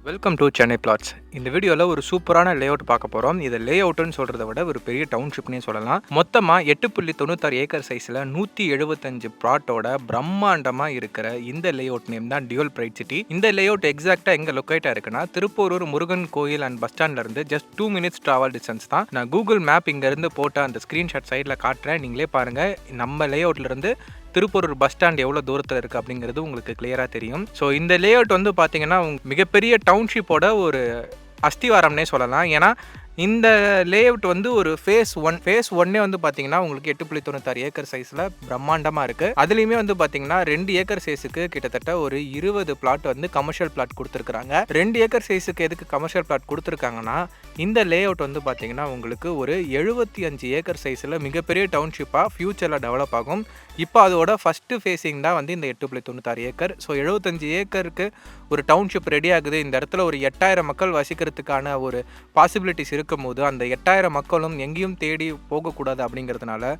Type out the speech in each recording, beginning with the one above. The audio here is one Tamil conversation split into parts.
Welcome to Chennai plots. இந்த வீடியோவில் ஒரு சூப்பரான லே அவுட் பார்க்க போகிறோம். இதை லே அவுட்னு சொல்கிறத விட ஒரு பெரிய டவுன்ஷிப்னே சொல்லலாம். மொத்தமாக 8.96 ஏக்கர் சைஸில் 175 பிளாட்டோட பிரம்மாண்டமாக இருக்கிற இந்த லே அவுட் நேம் தான் டியூவல் பிரைட் சிட்டி. இந்த லே அவுட் எக்ஸாக்டாக எங்கே லொக்கேட்டாக இருக்குன்னா திருப்பூரூர் முருகன் கோயில் அண்ட் பஸ் ஸ்டாண்ட்லேருந்து ஜஸ்ட் 2 minutes ட்ராவல் டிஸ்டன்ஸ் தான். நான் கூகுள் மேப் இங்கேருந்து போட்ட அந்த ஸ்க்ரீன்ஷாட் சைடில் காட்டுறேன், நீங்களே பாருங்கள். நம்ம லே அவுட்லேருந்து திருப்பூர் பஸ் ஸ்டாண்ட் எவ்வளோ தூரத்தில் இருக்குது அப்படிங்கிறது உங்களுக்கு கிளியராக தெரியும். ஸோ இந்த லே அவுட் வந்து பார்த்தீங்கன்னா மிகப்பெரிய டவுன்ஷிப்போட ஒரு அஸ்திவாரம்னே சொல்லலாம். ஏன்னா இந்த லே அவுட் வந்து ஒரு ஃபேஸ் ஒன்னே வந்து பார்த்தீங்கன்னா உங்களுக்கு 8.96 ஏக்கர் சைஸில் பிரம்மாண்டமாக இருக்குது. அதுலேயுமே வந்து பார்த்தீங்கன்னா 2 ஏக்கர் சைஸுக்கு கிட்டத்தட்ட ஒரு 20 பிளாட் வந்து கமர்ஷியல் பிளாட் கொடுத்துருக்காங்க. 2 ஏக்கர் சைஸுக்கு எதுக்கு கமர்ஷியல் பிளாட் கொடுத்துருக்காங்கன்னா, இந்த லே அவுட் வந்து பார்த்தீங்கன்னா உங்களுக்கு ஒரு 75 ஏக்கர் சைஸில் மிகப்பெரிய டவுன்ஷிப்பாக ஃபியூச்சரில் டெவலப் ஆகும். இப்போ அதோட ஃபஸ்ட்டு ஃபேஸிங் தான் வந்து இந்த 8.96 ஏக்கர். ஸோ 75 ஏக்கருக்கு ஒரு டவுன்ஷிப் ரெடி ஆகுது. இந்த இடத்துல ஒரு 8000 மக்கள் வசிக்கிறதுக்கான ஒரு பாசிபிலிட்டிஸ் இருக்கும்போது அந்த 8000 மக்களும் எங்கேயும் தேடி போகக்கூடாது அப்படிங்கிறதுனால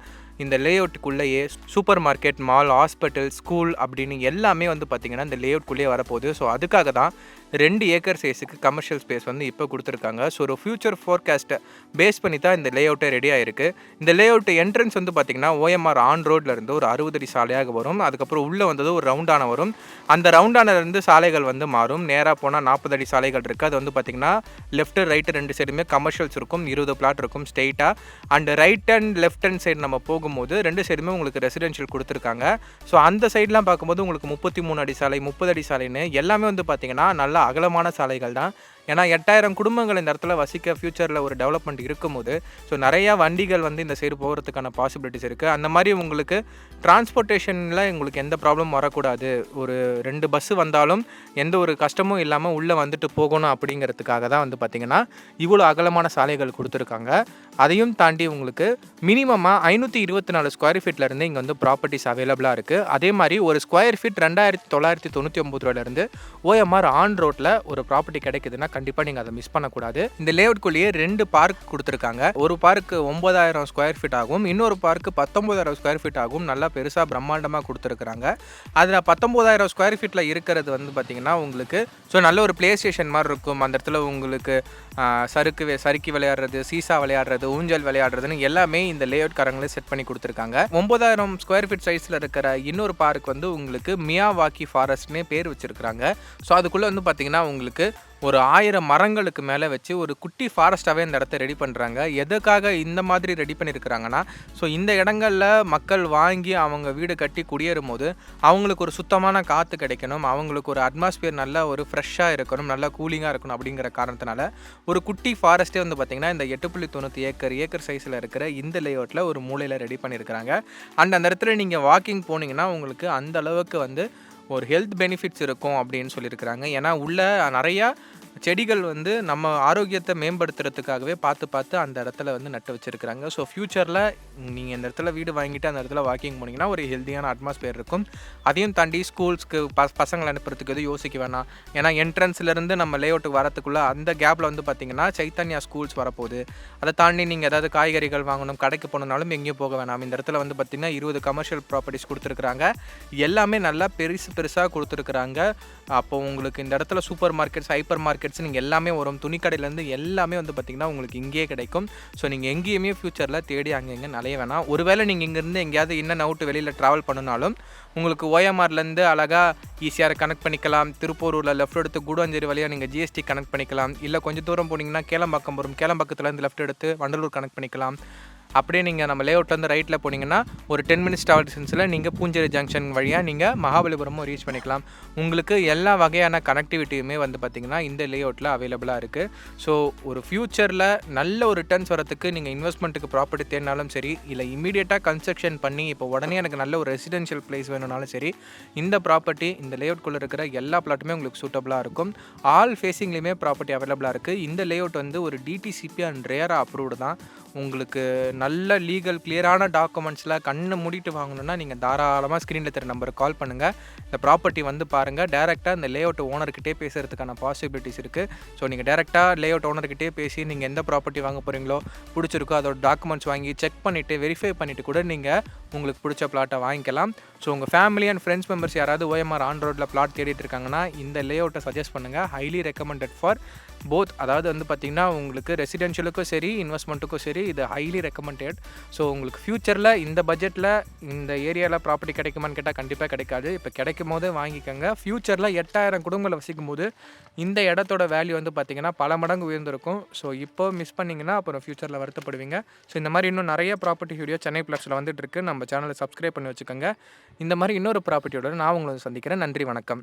இந்த லே அவுட்டுக்குள்ளேயே supermarket, mall, hospital, school அப்படின்னு எல்லாமே வந்து பார்த்திங்கன்னா இந்த லே அவுட்குள்ளேயே வரப்போகுது. ஸோ அதுக்காக தான் 2 ஏக்கர் சைஸுக்கு கமர்ஷியல் ஸ்பேஸ் வந்து இப்போ கொடுத்துருக்காங்க. ஸோ ஒரு ஃபியூச்சர் ஃபோர்காஸ்ட்டை பேஸ் பண்ணி தான் இந்த லே அவுட்டே ரெடி ஆகிருக்கு. இந்த லே அவுட் என்ட்ரன்ஸ் வந்து பார்த்திங்கன்னா OMR ஆன் ரோட்லேருந்து ஒரு 60 அடி சாலையாக வரும். அதுக்கப்புறம் உள்ளே வந்தது ஒரு ரவுண்டான வரும். அந்த ரவுண்டானிலேருந்து சாலைகள் வந்து மாறும். நேராக போனால் 40 அடி சாலைகள் இருக்குது. அது வந்து பார்த்திங்கன்னா லெஃப்ட்டு ரைட்டு 2 சைடுமே கமர்ஷியல்ஸ் இருக்கும். 20 பிளாட் இருக்கும் ஸ்ட்ரெயிட்டாக. And right and left hand side நம்ம போகும்போது 2 சைடுமே உங்களுக்கு ரெசிடென்ஷியல் கொடுத்துருக்காங்க. ஸோ அந்த சைட்லாம் பார்க்கும்போது உங்களுக்கு 33 அடி சாலை, 30 அடி சாலைன்னு எல்லாமே வந்து பார்த்திங்கன்னா நல்ல அகலமான சாலைகள் தான். ஏன்னா 8000 குடும்பங்கள் இந்த இடத்துல வசிக்க ஃபியூச்சரில் ஒரு டெவலப்மெண்ட் இருக்கும்போது ஸோ நிறையா வண்டிகள் வந்து இந்த சைடு போகிறதுக்கான பாசிபிலிட்டிஸ் இருக்குது. அந்த மாதிரி உங்களுக்கு டிரான்ஸ்போர்ட்டேஷனில் உங்களுக்கு எந்த ப்ராப்ளம் வரக்கூடாது, ஒரு 2 பஸ்ஸு வந்தாலும் எந்த ஒரு கஷ்டமும் இல்லாமல் உள்ளே வந்துட்டு போகணும் அப்படிங்கிறதுக்காக தான் வந்து பார்த்திங்கன்னா இவ்வளோ அகலமான சாலைகள் கொடுத்துருக்காங்க. அதையும் தாண்டி உங்களுக்கு மினிமமாக 524 ஸ்கொயர் ஃபீட்லேருந்து இங்கே வந்து ப்ராப்பர்ட்டிஸ் அவைலபிளாக இருக்குது. அதே மாதிரி ஒரு ஸ்கொயர் ஃபீட் 2999 ரூபாயிலேருந்து OMR ஆன் ரோட்டில் ஒரு ப்ராப்பர்ட்டி கிடைக்குதுன்னா கண்டிப்பாக நீங்கள் அதை மிஸ் பண்ணக்கூடாது. இந்த லே அவுட்குள்ளேயே 2 பார்க் கொடுத்துருக்காங்க. ஒரு பார்க்கு 9000 ஸ்கொயர் ஃபீட் ஆகும், இன்னொரு பார்க்கு 19000 ஸ்கொயர் ஃபீட் ஆகும். நல்லா பெருசாக பிரம்மாண்டமாக கொடுத்துருக்குறாங்க. அதில் 19000 ஸ்கொயர் ஃபீட்டில் இருக்கிறது வந்து பார்த்திங்கன்னா உங்களுக்கு ஸோ நல்ல ஒரு ப்ளே ஸ்டேஷன் மாதிரி இருக்கும். அந்த இடத்துல உங்களுக்கு சறுக்கி விளையாடுறது, சீசா விளையாடுறது, ஊஞ்சல் விளையாடுறதுன்னு எல்லாமே இந்த லே அவுட் காரங்களே செட் பண்ணி கொடுத்துருக்காங்க. 9000 ஸ்கொயர் ஃபீட் சைஸில் இருக்கிற இன்னொரு பார்க் வந்து உங்களுக்கு மியாவாக்கி ஃபாரஸ்ட்னே பேர் வச்சுருக்குறாங்க. ஸோ அதுக்குள்ளே வந்து பார்த்திங்கன்னா உங்களுக்கு ஒரு 1000 மரங்களுக்கு மேலே வச்சு ஒரு குட்டி ஃபாரஸ்ட்டாகவே இந்த இடத்த ரெடி பண்ணுறாங்க. எதுக்காக இந்த மாதிரி ரெடி பண்ணியிருக்கிறாங்கன்னா, ஸோ இந்த இடங்களில் மக்கள் வாங்கி அவங்க வீடு கட்டி குடியேறும் போது அவங்களுக்கு ஒரு சுத்தமான காற்று கிடைக்கணும், அவங்களுக்கு ஒரு அட்மாஸ்பியர் நல்லா ஒரு ஃப்ரெஷ்ஷாக இருக்கணும், நல்லா கூலிங்காக இருக்கணும். அப்படிங்கிற காரணத்தினால ஒரு குட்டி ஃபாரஸ்ட்டே வந்து பார்த்திங்கன்னா இந்த 8.96 ஏக்கர் சைஸில் இருக்கிற இந்த லே அவுட்டில் ஒரு மூலையில் ரெடி பண்ணியிருக்கிறாங்க. அந்த இடத்துல நீங்கள் வாக்கிங் போனீங்கன்னா உங்களுக்கு அந்த அளவுக்கு வந்து ஒரு ஹெல்த் பெனிஃபிட்ஸ் இருக்கும் அப்படின்னு சொல்லியிருக்கிறாங்க. ஏன்னா உள்ள நிறையா செடிகள் வந்து நம்ம ஆரோக்கியத்தை மேம்படுத்துறதுக்காகவே பார்த்து அந்த இடத்துல வந்து நட்டு வச்சுருக்கிறாங்க. ஸோ ஃப்யூச்சரில் நீங்கள் இந்த இடத்துல வீடு வாங்கிட்டு அந்த இடத்துல வாக்கிங் போனீங்கன்னா ஒரு ஹெல்த்தியான அட்மாஸ்பியர் இருக்கும். அதையும் தாண்டி ஸ்கூல்ஸ்க்கு பசங்களை அனுப்புறதுக்கு எதுவும் யோசிக்க வேணாம். ஏன்னா என்ட்ரன்ஸ்லேருந்து நம்ம லே அவுட்டுக்கு வரத்துக்குள்ளே அந்த கேப்பில் வந்து பார்த்திங்கன்னா சைத்தன்யா ஸ்கூல்ஸ் வரப்போகுது. அதை தாண்டி நீங்கள் ஏதாவது காய்கறிகள் வாங்கணும், கடைக்கு போகணுன்னாலும் எங்கேயும் போக வேணாம். இந்த இடத்துல வந்து பார்த்திங்கன்னா 20 கமர்ஷியல் ப்ராப்பர்ட்டிஸ் கொடுத்துருக்குறாங்க. எல்லாமே நல்லா பெருசாக கொடுத்துருக்குறாங்க. அப்போ உங்களுக்கு இந்த இடத்துல சூப்பர் மார்க்கெட்ஸ், ஹைப்பர் மார்க்கெட்ஸ் நீங்கள் எல்லாமே வரும். துணிக்கடையிலேருந்து எல்லாமே வந்து பார்த்திங்கன்னா உங்களுக்கு இங்கேயே கிடைக்கும். ஸோ நீங்கள் எங்கேயுமே ஃப்யூச்சரில் தேடி அங்கே நலைய வேணாம். ஒருவேளை நீங்கள் இங்கேருந்து எங்கேயாவது இன்னும் அவுட்டு வெளியில் ட்ராவல் பண்ணனாலும் உங்களுக்கு OMRலேருந்து அழகாக ஈஸியாக கனெக்ட் பண்ணிக்கலாம். திருப்பூரில் லெஃப்ட் எடுத்து கூடுவாஞ்சேரி வழியாக நீங்கள் GST கனெக்ட் பண்ணிக்கலாம். இல்லை கொஞ்சம் தூரம் போனீங்கன்னா கேளம்பாக்கம் வரும், கேளம்பாக்கத்துலேருந்து லெஃப்ட் எடுத்து வண்டலூர் கனெக்ட் பண்ணிக்கலாம். அப்படியே நீங்கள் நம்ம லே அவுட்லேருந்து ரைட்டில் போனீங்கன்னா ஒரு 10 minutes ட்ராவல் டிஸ்டன்ஸில் நீங்கள் பூஞ்சேரி ஜங்ஷன் வழியாக நீங்கள் மகாபலிபுரமும் ரீச் பண்ணிக்கலாம். உங்களுக்கு எல்லா வகையான கனெக்டிவிட்டியுமே வந்து பார்த்திங்கன்னா இந்த லே அவுட்டில் அவைலபிளாக இருக்குது. ஸோ ஒரு ஃப்யூச்சரில் நல்ல ஒரு ரிட்டர்ன்ஸ் வரத்துக்கு நீங்கள் இன்வெஸ்ட்மெண்ட்டுக்கு ப்ராப்பர்ட்டி தேடினாலும் சரி, இல்லை இமீடியட்டாக கன்ஸ்ட்ரக்ஷன் பண்ணி இப்போ உடனே எனக்கு நல்ல ஒரு ரெசிடென்ஷியல் பிளேஸ் வேணும்னாலும் சரி, இந்த ப்ராப்பர்ட்டி இந்த லே அவுட்குள்ளே இருக்கிற எல்லா பிளாட்டுமே உங்களுக்கு சூட்டபுளாக இருக்கும். ஆல் ஃபேஸிங்லேயுமே ப்ராப்பர்ட்டி அவைலபிளாக இருக்குது. இந்த லே அவுட் வந்து ஒரு DTCP அண்ட் ரேராக அப்ரூவ்டு தான். உங்களுக்கு நல்ல லீகல் கிளியரான டாக்குமெண்ட்ஸில் கண்ணை மூடிட்டு வாங்கணுன்னா நீங்கள் தாராளமாக ஸ்க்ரீனில் தெரிய நம்பருக்கு கால் பண்ணுங்கள். இந்த ப்ராப்பர்ட்டி வந்து பாருங்கள். டேரெக்டாக இந்த லே அவுட் ஓனர்கிட்டே பேசுகிறதுக்கான பாசிபிலிட்டிஸ் இருக்குது. ஸோ நீங்கள் டேரெக்டாக லே அவுட் ஓனர்கிட்டே பேசி நீங்கள் எந்த ப்ராப்பர்ட்டி வாங்க போகிறீங்களோ பிடிச்சிருக்கோ அதோட டாக்குமெண்ட்ஸ் வாங்கி செக் பண்ணிவிட்டு வெரிஃபை பண்ணிவிட்டு கூட நீங்கள் உங்களுக்கு பிடிச்ச பிளாட்டை வாங்கிக்கலாம். ஸோ உங்கள் ஃபேமிலி அண்ட் ஃப்ரெண்ட்ஸ் மெம்பர்ஸ் யாராவது ஓஎம்ஆர் ஆன் ரோட்டில் பிளாட் தேடிட்டு இருக்காங்கன்னா இந்த லே அவுட்டை சஜஸ்ட் பண்ணுங்கள். Highly recommended for both. அதாவது வந்து பார்த்திங்கன்னா உங்களுக்கு ரெசிடென்ஷியலுக்கும் சரி இன்வெஸ்ட்மெண்ட்டுக்கும் சரி இது ஹைலி ரெக்கமெண்டட். ஸோ உங்களுக்கு ஃப்யூச்சரில் இந்த பட்ஜெட்டில் இந்த ஏரியாவில் ப்ராப்பர்ட்டி கிடைக்குமான்னு கேட்டால் கண்டிப்பாக கிடைக்காது. இப்போ கிடைக்கும் போது வாங்கிக்கோங்க. ஃப்யூச்சரில் 8000 குடும்பங்களை வசிக்கும் போது இந்த இடத்தோட வேல்யூ வந்து பார்த்திங்கன்னா பல மடங்கு உயர்ந்திருக்கும். ஸோ இப்போ மிஸ் பண்ணிங்கன்னா அப்புறம் ஃப்யூச்சரில் வருத்தப்படுவீங்க. ஸோ இந்த மாதிரி இன்னும் நிறைய ப்ராப்பர்ட்டி வீடியோ சென்னை ப்ளக்ஸில் வந்துட்டு இருக்கு. நம்ம சேனலை சப்ஸ்கிரைப் பண்ணி வச்சுக்கோங்க. இந்த மாதிரி இன்னொரு ப்ராப்பர்ட்டியோட நான் உங்களை சந்திக்கிறேன். நன்றி, வணக்கம்.